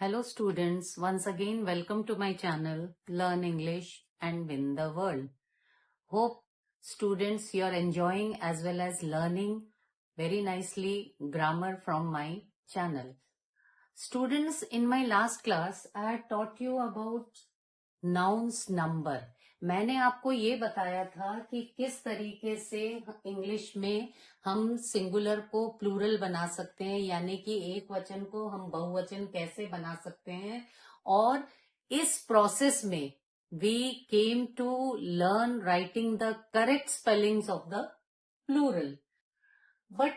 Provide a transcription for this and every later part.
Hello students, once again welcome to my channel Learn English and Win the World. Hope students you are enjoying as well as learning very nicely grammar from my channel. Students, in my last class I had taught you about nouns number. मैंने आपको ये बताया था कि किस तरीके से English में हम सिंगुलर को प्लूरल बना सकते हैं, यानी कि एक वचन को हम बहुवचन कैसे बना सकते हैं, और इस प्रोसेस में we came to learn writing the correct spellings of the plural. But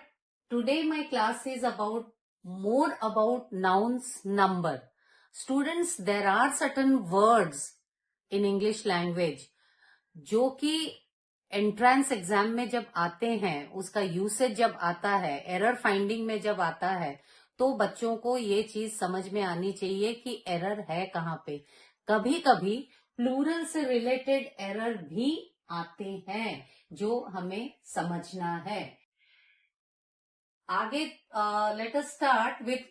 today my class is more about nouns number. Students, there are certain words in English language जो कि एंट्रेंस एग्जाम में जब आते हैं, उसका usage जब आता है, एरर फाइंडिंग में जब आता है, तो बच्चों को ये चीज समझ में आनी चाहिए कि एरर है कहाँ पे. कभी कभी प्लूरल से रिलेटेड एरर भी आते हैं जो हमें समझना है. आगे let us start with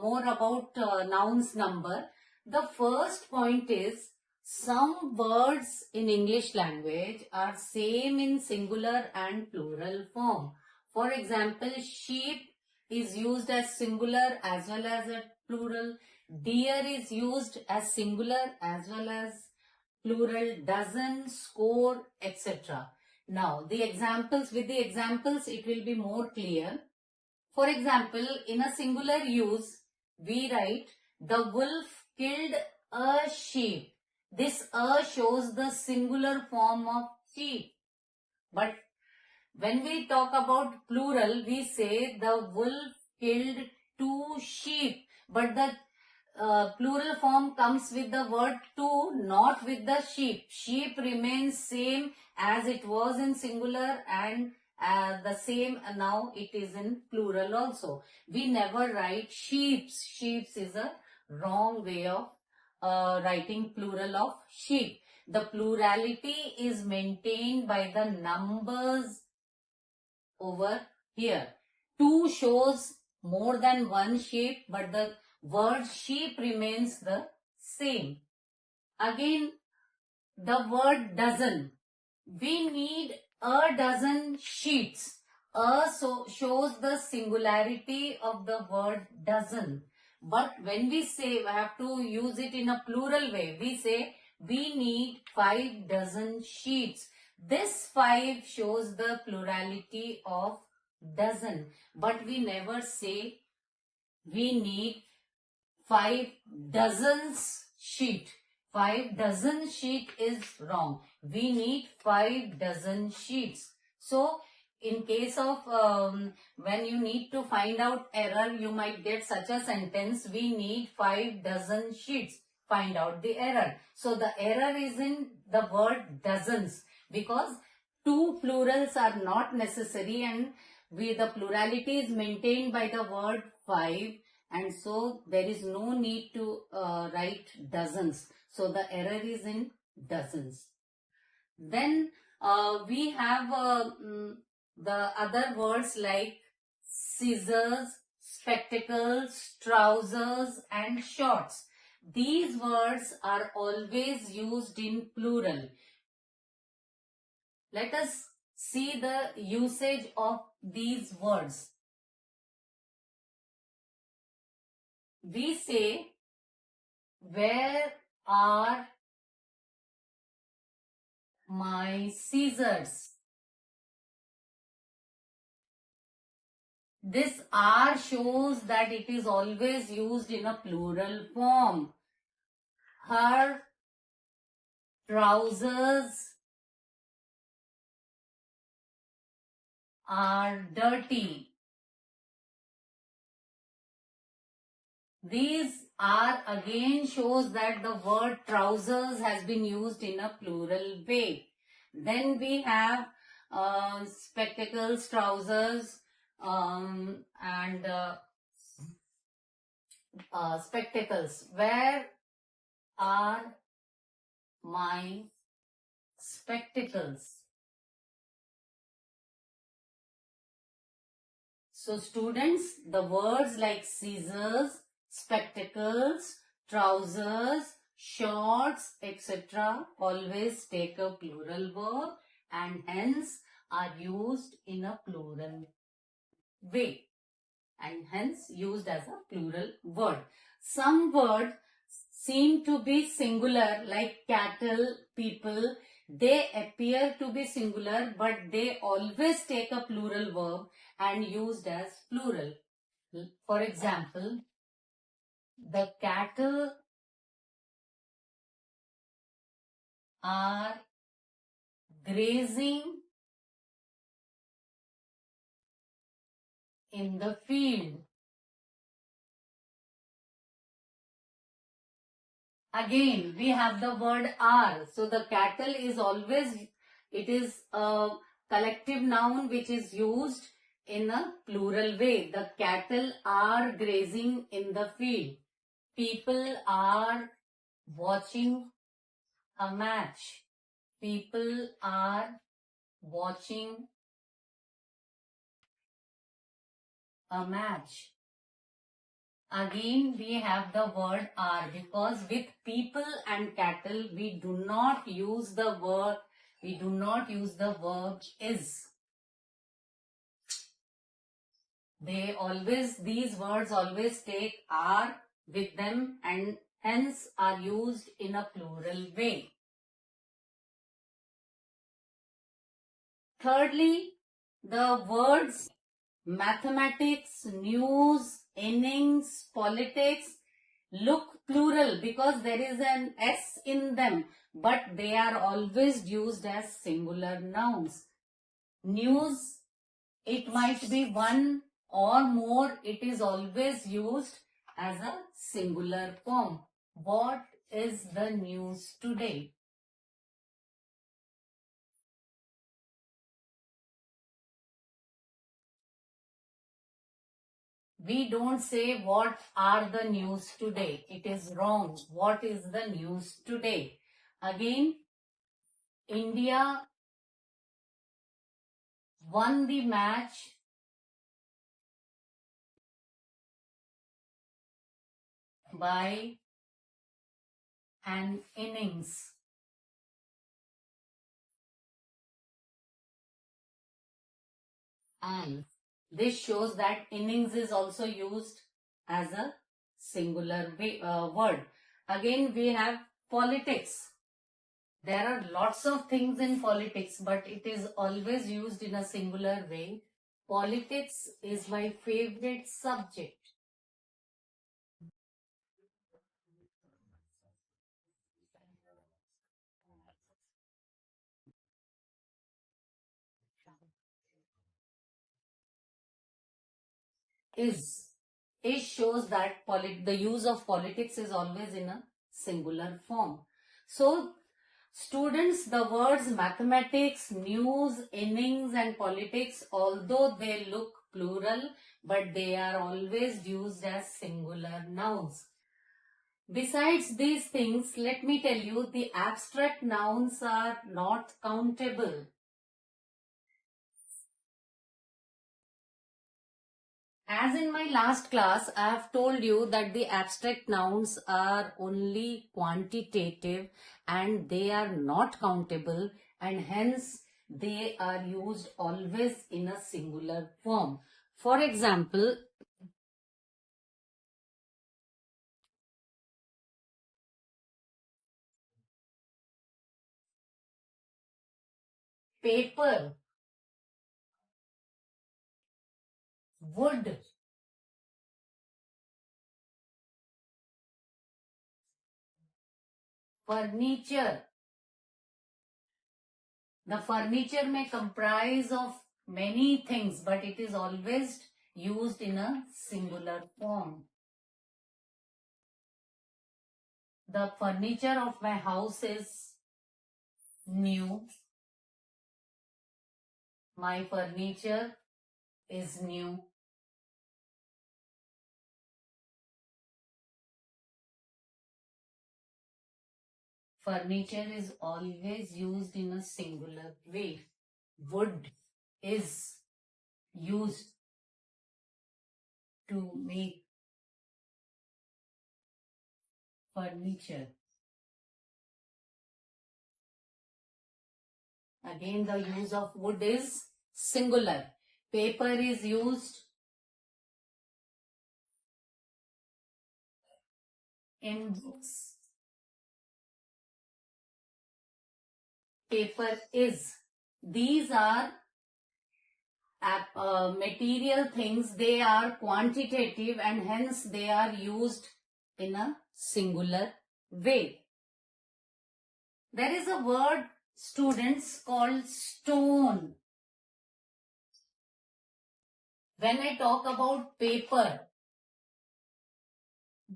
more about nouns number. The first point is some words in English language are same in singular and plural form. For example, sheep is used as singular as well as a plural. Deer is used as singular as well as plural. Dozen, score, etc. Now, with the examples it will be more clear. For example, in a singular use, we write, the wolf killed a sheep. This a shows the singular form of sheep. But when we talk about plural, we say the wolf killed 2 sheep. But the plural form comes with the word 2, not with the sheep. Sheep remains same as it was in singular, and the same now it is in plural also. We never write sheeps. Sheeps is a wrong way of writing plural of sheep. The plurality is maintained by the numbers over here. 2 shows more than 1 sheep, but the word sheep remains the same. Again, the word dozen. We need a dozen sheets. Shows the singularity of the word dozen. But when we say, we have to use it in a plural way. We say, we need 5 dozen sheets. This 5 shows the plurality of dozen. But we never say, we need 5 dozens sheet. 5 dozen sheet is wrong. We need 5 dozen sheets. So, in case of when you need to find out error, you might get such a sentence, we need 5 dozen sheets. Find out the error. So, the error is in the word dozens, because 2 plurals are not necessary, and the plurality is maintained by the word 5. And so there is no need to write dozens. So the error is in dozens. Then we have the other words like scissors, spectacles, trousers, and shorts. These words are always used in plural. Let us see the usage of these words. We say, where are my scissors? This are shows that it is always used in a plural form. Her trousers are dirty. These are again shows that the word trousers has been used in a plural way. Then we have spectacles, trousers, and spectacles. Where are my spectacles? So students, the words like scissors, spectacles, trousers, shorts, etc. always take a plural verb and hence are used in a plural way and hence used as a plural word. Some words seem to be singular like cattle, people. They appear to be singular but they always take a plural verb and used as plural. For example, the cattle are grazing in the field. Again, we have the word are. So the cattle is always, it is a collective noun which is used in a plural way. The cattle are grazing in the field. People are watching a match. People are watching a match. Again, we have the word are because with people and cattle, we do not use the verb is. These words always take are with them and hence are used in a plural way. Thirdly, the words mathematics, news, innings, politics look plural because there is an S in them, but they are always used as singular nouns. News, it might be one or more, it is always used as a singular form. What is the news today? We don't say what are the news today. It is wrong. What is the news today? Again, India won the match by an innings. And this shows that innings is also used as a singular word. Again, we have politics. There are lots of things in politics, but it is always used in a singular way. Politics is my favorite subject. Is shows that the use of politics is always in a singular form. So students, the words mathematics, news, innings and politics, although they look plural, but they are always used as singular nouns. Besides these things, let me tell you, the abstract nouns are not countable. As in my last class, I have told you that the abstract nouns are only quantitative and they are not countable and hence they are used always in a singular form. For example, paper, wood, furniture. The furniture may comprise of many things, but it is always used in a singular form. The furniture of my house is new. My furniture is new. Furniture is always used in a singular way. Wood is used to make furniture. Again, the use of wood is singular. Paper is used in books. Paper is. These are material things. They are quantitative and hence they are used in a singular way. There is a word, students, called stone. When I talk about paper,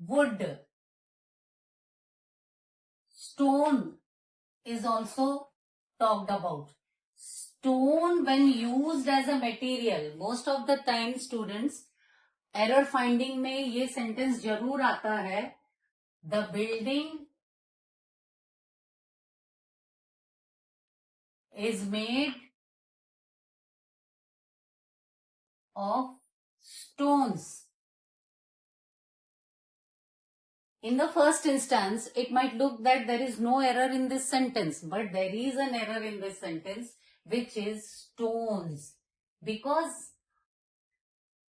wood, stone is also talked about. Stone, when used as a material, most of the time students, error finding में ये sentence जरूर आता है, the building is made of stones. In the first instance, it might look that there is no error in this sentence, but there is an error in this sentence, which is stones. Because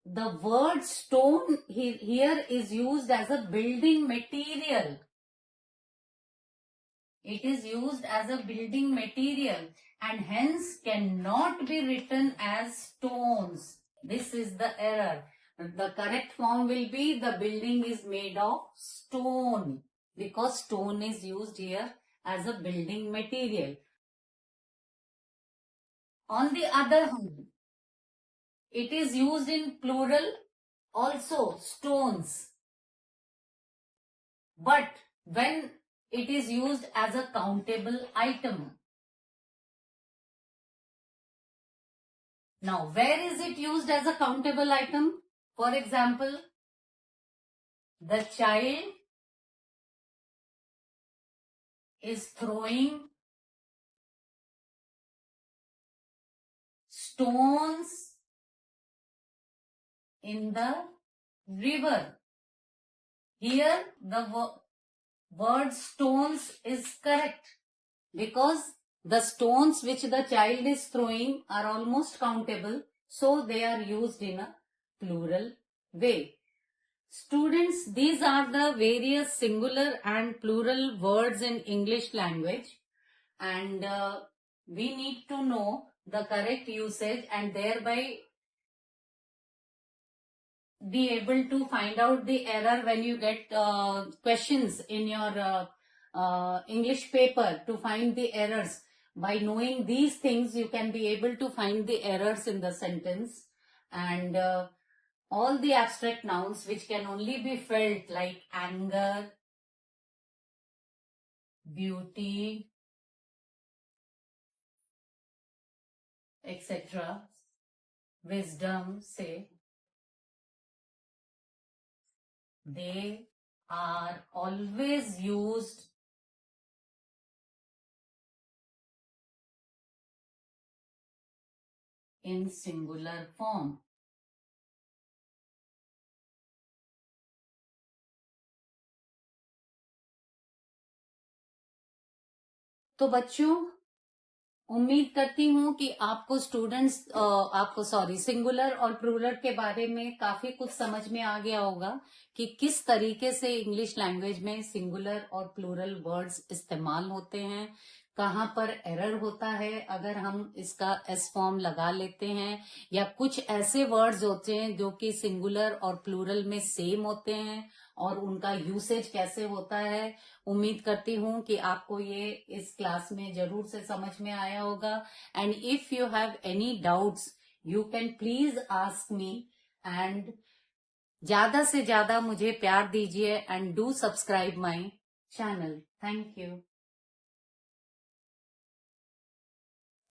the word stone here is used as a building material. It is used as a building material and hence cannot be written as stones. This is the error. The correct form will be the building is made of stone, because stone is used here as a building material. On the other hand, it is used in plural also, stones. But when it is used as a countable item. Now, where is it used as a countable item? For example, the child is throwing stones in the river. Here, the word stones is correct because the stones which the child is throwing are almost countable, so they are used in a plural way. Students, these are the various singular and plural words in English language, and we need to know the correct usage and thereby be able to find out the error when you get questions in your English paper to find the errors. By knowing these things, you can be able to find the errors in the sentence, and all the abstract nouns which can only be felt, like anger, beauty, etc., wisdom, say, they are always used in singular form. तो बच्चों, उम्मीद करती हूँ कि आपको singular और plural के बारे में काफी कुछ समझ में आ गया होगा कि किस तरीके से इंग्लिश लैंग्वेज में सिंगुलर और प्लूरल वर्ड्स इस्तेमाल होते हैं, कहाँ पर एरर होता है अगर हम इसका एस फॉर्म लगा लेते हैं, या कुछ ऐसे वर्ड्स होते हैं जो कि सिंगुलर और प्लूरल में सेम होते हैं और उनका यूसेज कैसे होता है। उम्मीद करती हूँ कि आपको ये इस क्लास में जरूर से समझ में आया होगा। And if you have any doubts you can please ask me, and ज्यादा से ज्यादा मुझे प्यार दीजिए and do subscribe my channel. Thank you.